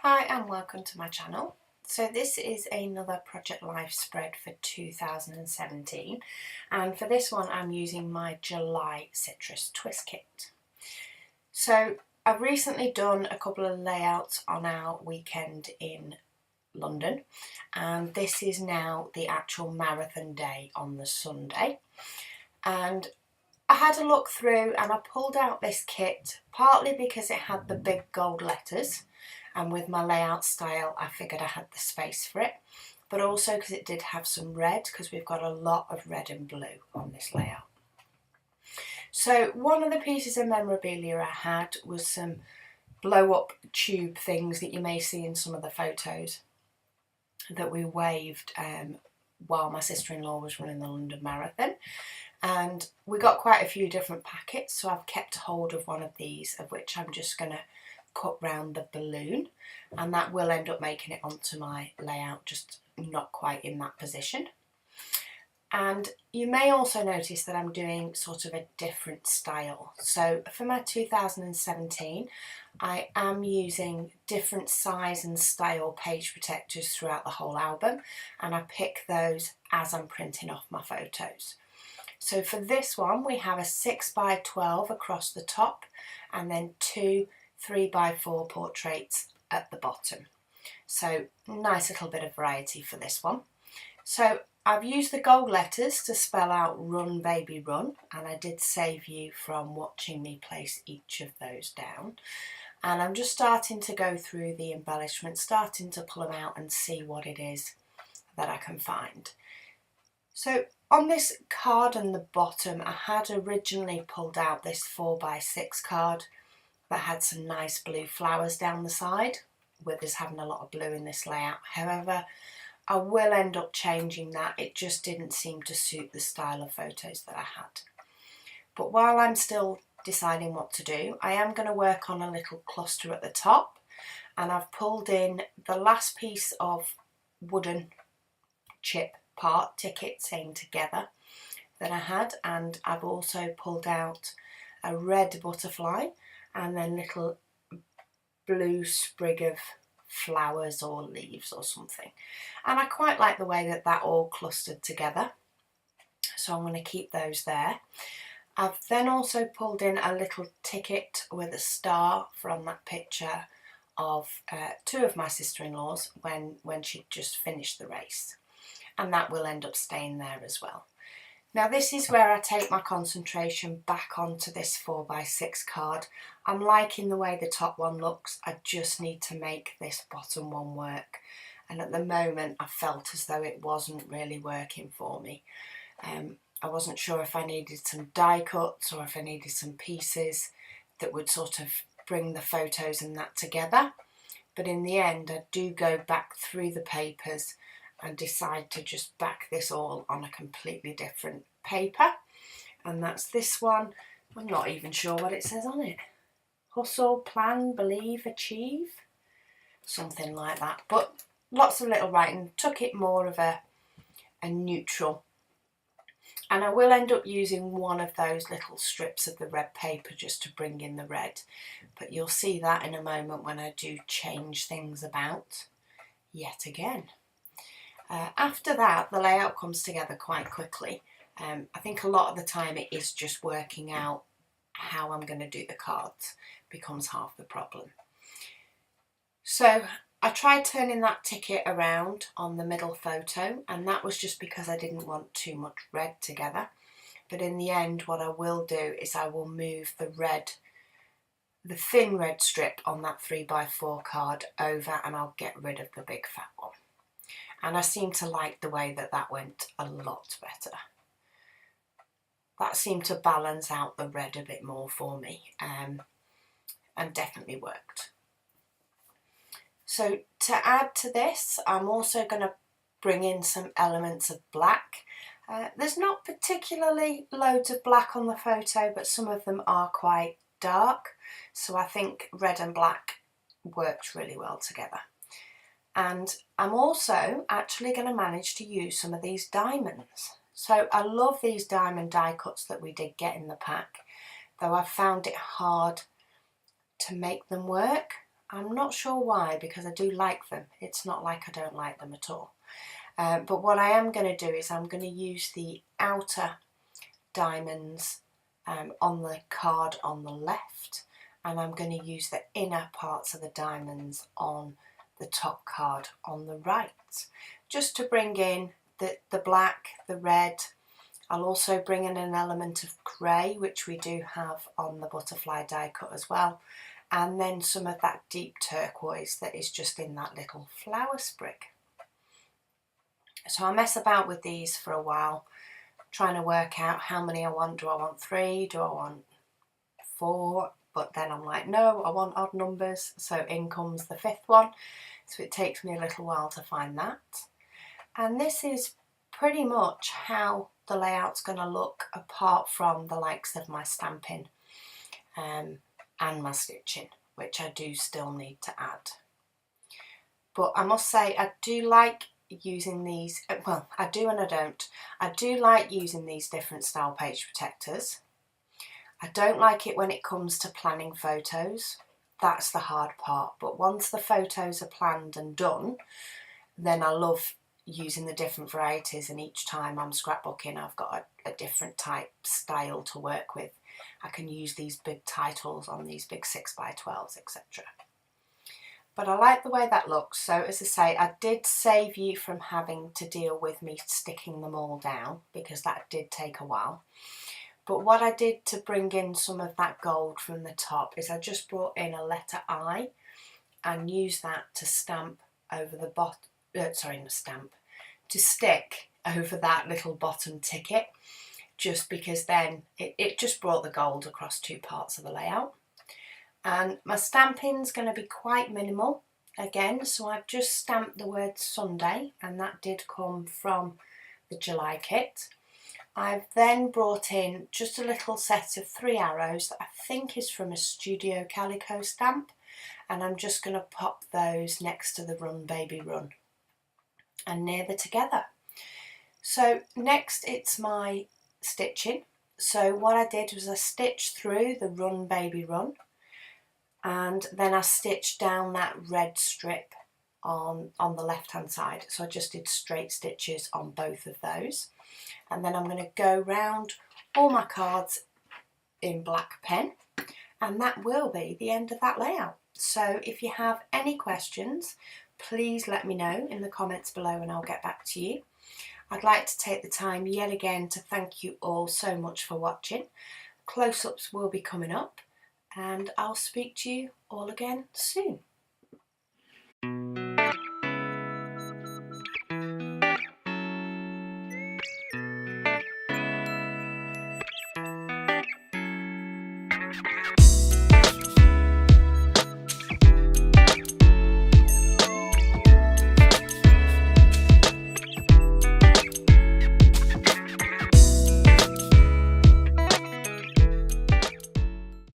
Hi and welcome to my channel. So this is another Project Life spread for 2017, and for this one I'm using my July Citrus Twist Kit. So I've recently done a couple of layouts on our weekend in London, and this is now the actual marathon day on the Sunday. And I had a look through and I pulled out this kit partly because it had the big gold letters, and with my layout style I figured I had the space for it, but also because it did have some red, because we've got a lot of red and blue on this layout. So one of the pieces of memorabilia I had was some blow up tube things that you may see in some of the photos that we waved while my sister-in-law was running the London Marathon. And we got quite a few different packets, so I've kept hold of one of these, of which I'm just going to cut round the balloon, and that will end up making it onto my layout, just not quite in that position. And you may also notice that I'm doing sort of a different style. So for my 2017, I am using different size and style page protectors throughout the whole album, and I pick those as I'm printing off my photos. So for this one, we have a 6x12 across the top, and then two 3x4 portraits at the bottom. So nice little bit of variety for this one. So I've used the gold letters to spell out "Run Baby Run," and I did save you from watching me place each of those down. And I'm just starting to go through the embellishments, starting to pull them out and see what it is that I can find. So on this card on the bottom, I had originally pulled out this 4x6 card that had some nice blue flowers down the side, with us having a lot of blue in this layout. However, I will end up changing that. It just didn't seem to suit the style of photos that I had. But while I'm still deciding what to do, I am going to work on a little cluster at the top, and I've pulled in the last piece of wooden chip part ticket saying "Together" that I had, and I've also pulled out a red butterfly and then little blue sprig of flowers or leaves or something, and I quite like the way that that all clustered together, so I'm going to keep those there. I've then also pulled in a little ticket with a star from that picture of two of my sister-in-laws when she'd just finished the race, and that will end up staying there as well. Now this is where I take my concentration back onto this 4x6 card. I'm liking the way the top one looks. I just need to make this bottom one work, and at the moment I felt as though it wasn't really working for me. I wasn't sure if I needed some die cuts or if I needed some pieces that would sort of bring the photos and that together, but in the end I do go back through the papers and decide to just back this all on a completely different paper, and that's this one. I'm not even sure what it says on it. Hustle, plan, believe, achieve, something like that, but lots of little writing. Took it more of a neutral, and I will end up using one of those little strips of the red paper just to bring in the red, but you'll see that in a moment when I do change things about yet again. After that, the layout comes together quite quickly. I think a lot of the time it is just working out how I'm going to do the cards becomes half the problem. So I tried turning that ticket around on the middle photo, and that was just because I didn't want too much red together. But in the end, what I will do is I will move the thin red strip on that 3x4 card over, and I'll get rid of the big fat one. And I seem to like the way that that went a lot better. That seemed to balance out the red a bit more for me, and definitely worked. So to add to this, I'm also going to bring in some elements of black. There's not particularly loads of black on the photo, but some of them are quite dark, so I think red and black worked really well together. And I'm also actually going to manage to use some of these diamonds. So I love these diamond die cuts that we did get in the pack, though I found it hard to make them work. I'm not sure why, because I do like them. It's not like I don't like them at all. But what I am going to do is I'm going to use the outer diamonds on the card on the left, and I'm going to use the inner parts of the diamonds on the top card on the right, just to bring in the black, the red. I'll also bring in an element of grey, which we do have on the butterfly die cut as well, and then some of that deep turquoise that is just in that little flower sprig. So I mess about with these for a while, trying to work out how many I want. Do I want 3? Do I want 4? But then I'm like, no, I want odd numbers. So in comes the 5th one. So it takes me a little while to find that. And this is pretty much how the layout's going to look, apart from the likes of my stamping and my stitching, which I do still need to add. But I must say, I do like using these, well, I do and I don't. I do like using these different style page protectors. I don't like it when it comes to planning photos. That's the hard part. But once the photos are planned and done, then I love using the different varieties, and each time I'm scrapbooking I've got a different type style to work with. I can use these big titles on these big 6x12s, etc. But I like the way that looks. So as I say, I did save you from having to deal with me sticking them all down, because that did take a while. But what I did to bring in some of that gold from the top is I just brought in a letter I and used that to stamp over the bottom, to stick over that little bottom ticket, just because then it just brought the gold across 2 parts of the layout. And my stamping's going to be quite minimal again, so I've just stamped the word Sunday, and that did come from the July kit. I've then brought in just a little set of 3 arrows that I think is from a Studio Calico stamp, and I'm just going to pop those next to the Run Baby Run and near the together. So next it's my stitching. So what I did was I stitched through the Run Baby Run, and then I stitched down that red strip on the left hand side. So I just did straight stitches on both of those, and then I'm going to go round all my cards in black pen, and that will be the end of that layout. So if you have any questions, please let me know in the comments below and I'll get back to you. I'd like to take the time yet again to thank you all so much for watching. Close-ups will be coming up, and I'll speak to you all again soon.